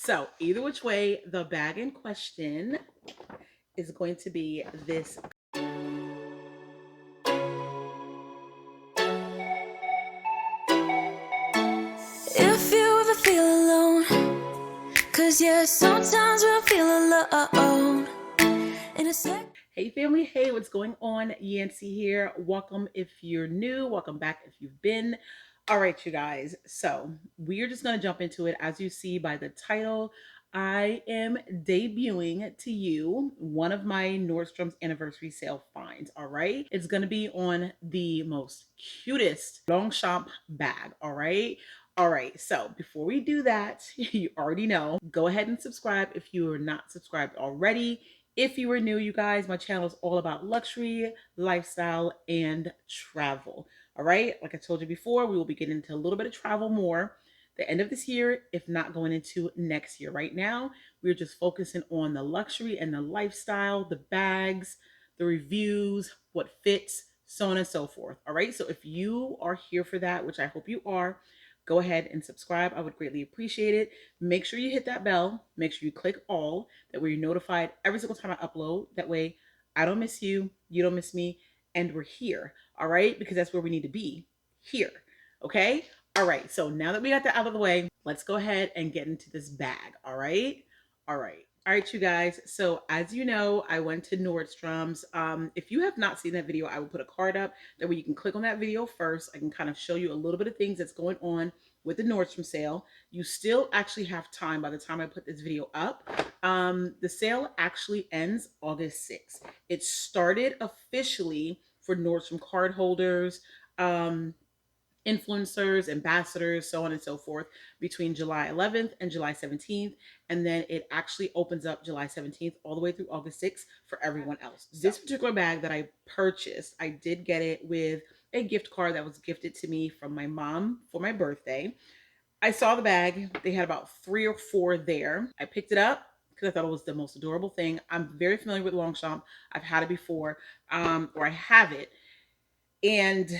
So either which way, the bag in question is going to be this. If you ever feel alone, cause yeah, sometimes we'll feel alone. In a sec. Hey family, hey, what's going on? Yancy here. Welcome if you're new, welcome back if you've been. All right, you guys. So we're just gonna jump into it. As you see by the title, I am debuting to you one of my Nordstrom's anniversary sale finds. All right, it's gonna be on the most cutest Longchamp bag. All right. All right, so before we do that, you already know, go ahead and subscribe if you are not subscribed already. If you are new, you guys, my channel is all about luxury, lifestyle, and travel. All right. Like I told you before, we will be getting into a little bit of travel more the end of this year, if not going into next year. Right now, we're just focusing on the luxury and the lifestyle, the bags, the reviews, what fits, so on and so forth. All right. So if you are here for that, which I hope you are, go ahead and subscribe. I would greatly appreciate it. Make sure you hit that bell. Make sure you click all. That way you're notified every single time I upload. That way I don't miss you, you don't miss me, and we're here. All right? Because that's where we need to be. Here. Okay? All right. So now that we got that out of the way, let's go ahead and get into this bag. All right? All right. All right, you guys. So as you know, I went to Nordstrom's. If you have not seen that video, I will put a card up. That way you can click on that video first. I can kind of show you a little bit of things that's going on with the Nordstrom sale. You still actually have time by the time I put this video up. The sale actually ends August 6th. It started officially for Nordstrom card holders, influencers, ambassadors, so on and so forth, between July 11th and July 17th. And then it actually opens up July 17th all the way through August 6th for everyone else. This particular bag that I purchased, I did get it with a gift card that was gifted to me from my mom for my birthday. I saw the bag. They had about 3 or 4 there. I picked it up because I thought it was the most adorable thing. I'm very familiar with Longchamp. I've had it before, or I have it. And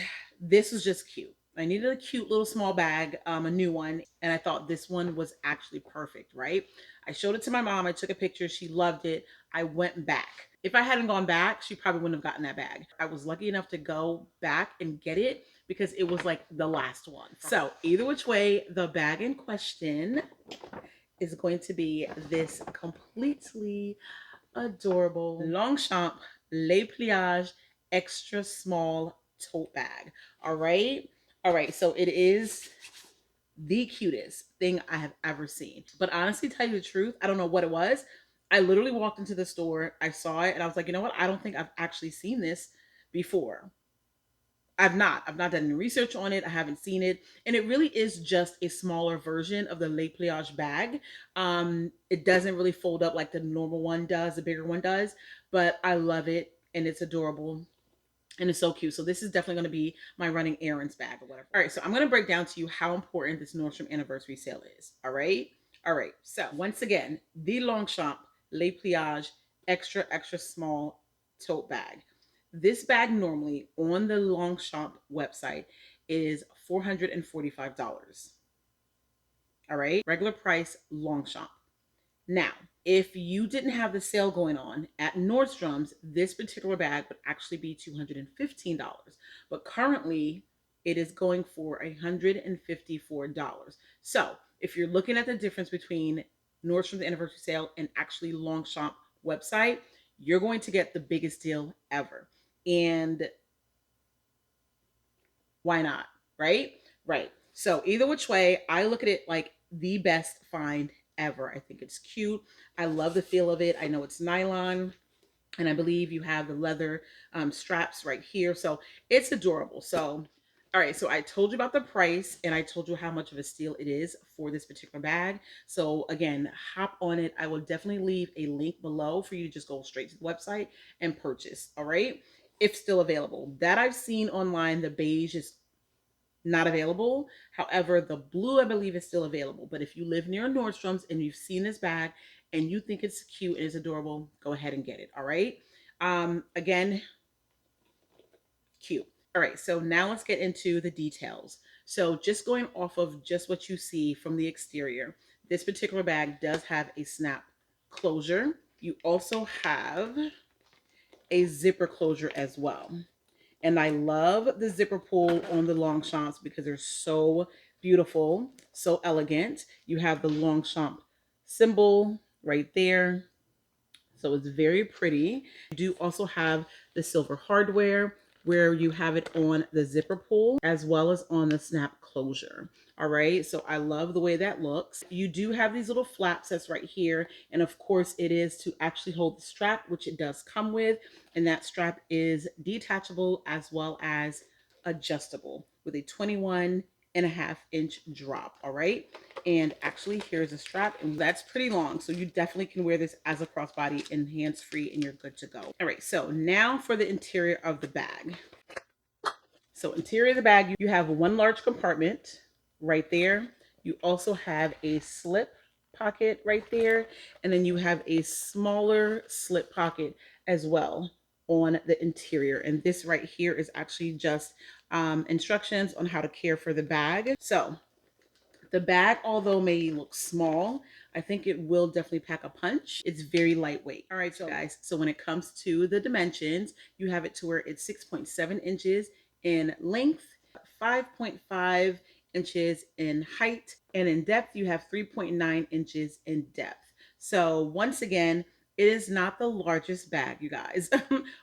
this was just cute. I needed a cute little small bag, a new one, and I thought this one was actually perfect, right? I showed it to my mom. I took a picture. She loved it. I went back. If I hadn't gone back, she probably wouldn't have gotten that bag. I was lucky enough to go back and get it because it was like the last one. So either which way, the bag in question is going to be this completely adorable Longchamp Les Pliages extra small tote bag. All right. All right. So it is the cutest thing I have ever seen. But honestly, tell you the truth, I don't know what it was. I literally walked into the store, I saw it, and I was like, you know what? I don't think I've actually seen this before. I've not done any research on it. I haven't seen it. And it really is just a smaller version of the Les Pliage bag. It doesn't really fold up like the normal one does, the bigger one does, but I love it and it's adorable and it's so cute. So this is definitely going to be my running errands bag or whatever. All right, so I'm going to break down to you how important this Nordstrom anniversary sale is. All right. All right. So once again, the Longchamp Les Pliage extra small tote bag. This bag normally on the Longchamp website is $445. All right. Regular price Longchamp. Now, if you didn't have the sale going on at Nordstrom's, this particular bag would actually be $215. But currently, it is going for $154. So if you're looking at the difference between Nordstrom's anniversary sale and actually Longchamp website, you're going to get the biggest deal ever. And why not? Right? Right. So either which way, I look at it like the best find ever. I think it's cute. I love the feel of it. I know it's nylon, and I believe you have the leather straps right here. So it's adorable. So, all right. So I told you about the price and I told you how much of a steal it is for this particular bag. So again, hop on it. I will definitely leave a link below for you to just go straight to the website and purchase. All right. If still available. That I've seen online, the beige is not available. However, the blue, I believe, is still available. But if you live near Nordstrom's and you've seen this bag and you think it's cute and it's adorable, go ahead and get it. All right. Again, cute. All right. So now let's get into the details. So just going off of just what you see from the exterior, This particular bag does have a snap closure. You also have a zipper closure as well. And I love the zipper pull on the Longchamps because they're so beautiful, so elegant. You have the Longchamp symbol right there. So it's very pretty. You do also have the silver hardware where you have it on the zipper pull as well as on the snap closure. All right, so I love the way that looks. You do have these little flaps that's right here. And of course it is to actually hold the strap, which it does come with. And that strap is detachable as well as adjustable with a 21.5-inch drop. All right, and actually here's a strap, and that's pretty long, so you definitely can wear this as a crossbody and hands-free, and you're good to go. All right, so now for the interior of the bag. So interior of the bag, you have one large compartment right there. You also have a slip pocket right there, and then you have a smaller slip pocket as well on the interior. And this right here is actually just instructions on how to care for the bag. So the bag, although may look small, I think it will definitely pack a punch. It's very lightweight. All right, so guys, so when it comes to the dimensions, you have it to where it's 6.7 inches in length, 5.5 inches in height, and in depth, you have 3.9 inches in depth. So once again, it is not the largest bag, you guys,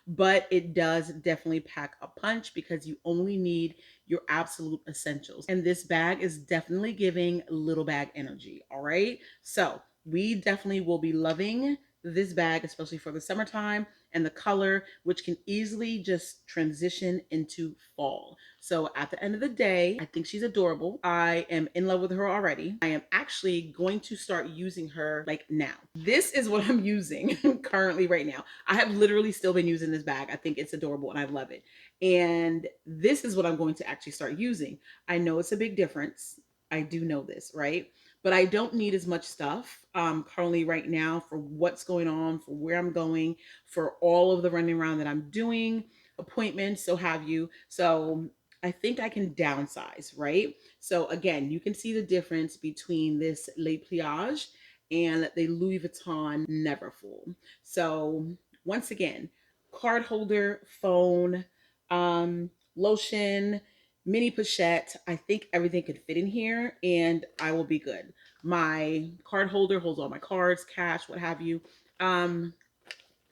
but it does definitely pack a punch because you only need your absolute essentials. And this bag is definitely giving little bag energy. All right. So we definitely will be loving this bag, especially for the summertime, and the color, which can easily just transition into fall. So at the end of the day, I think she's adorable. I am in love with her already. I am actually going to start using her like now. This is what I'm using currently right now. I have literally still been using this bag. I think it's adorable and I love it. And this is what I'm going to actually start using. I know it's a big difference. I do know this, right? But I don't need as much stuff currently right now for what's going on, for where I'm going, for all of the running around that I'm doing, appointments, so have you. So I think I can downsize, right? So again, you can see the difference between this Le Pliage and the Louis Vuitton Neverfull. So once again, card holder, phone, lotion, mini pochette. I think everything can fit in here and I will be good. My card holder holds all my cards, cash, what have you. And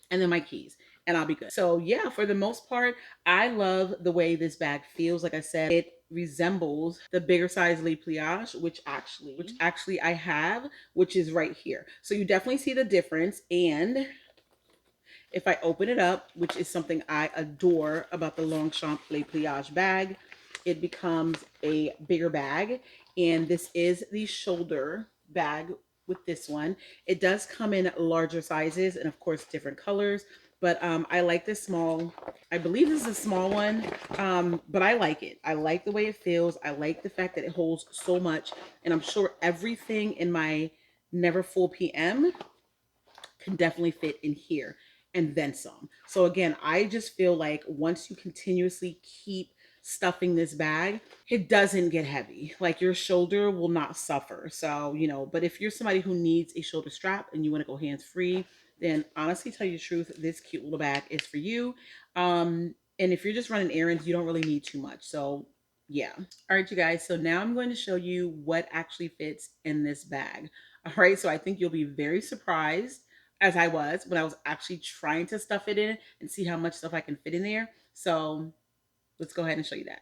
then my keys, and I'll be good. So yeah, for the most part, I love the way this bag feels. Like I said, it resembles the bigger size Le Pliage, which actually I have, which is right here. So you definitely see the difference. And if I open it up, which is something I adore about the Longchamp Le Pliage bag, it becomes a bigger bag. And this is the shoulder bag with this one. It does come in larger sizes and of course different colors. But I like this small. I believe this is a small one, but I like it. I like the way it feels. I like the fact that it holds so much. And I'm sure everything in my Neverfull PM can definitely fit in here and then some. So again, I just feel like once you continuously keep stuffing this bag, it doesn't get heavy. Like your shoulder will not suffer. So, you know, but if you're somebody who needs a shoulder strap and you want to go hands free, then honestly, tell you the truth, this cute little bag is for you. And if you're just running errands, you don't really need too much. So yeah. All right, you guys. So now I'm going to show you what actually fits in this bag. All right. So I think you'll be very surprised, as I was when I was actually trying to stuff it in and see how much stuff I can fit in there. So let's go ahead and show you that.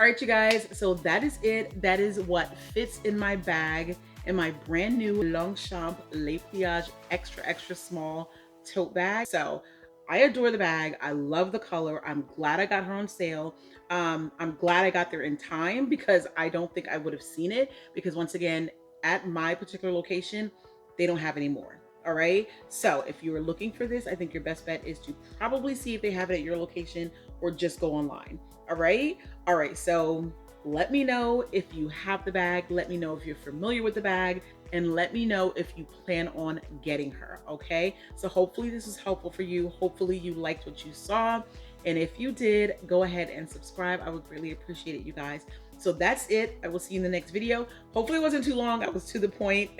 right, you guys, so that is it. That is what fits in my bag, in my brand new Longchamp Le Pliage extra small tote bag. So I adore the bag. I love the color. I'm glad I got her on sale. I'm glad I got there in time, because I don't think I would have seen it, because once again, at my particular location, they don't have any more. All right. So if you are looking for this, I think your best bet is to probably see if they have it at your location, or just go online. All right. All right. So let me know if you have the bag. Let me know if you're familiar with the bag, and let me know if you plan on getting her. Okay. So hopefully this was helpful for you. Hopefully you liked what you saw. And if you did, go ahead and subscribe. I would really appreciate it, you guys. So that's it. I will see you in the next video. Hopefully it wasn't too long. I was to the point.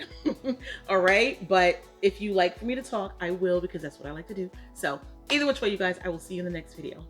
All right. But if you like for me to talk, I will, because that's what I like to do. So either which way, you guys, I will see you in the next video.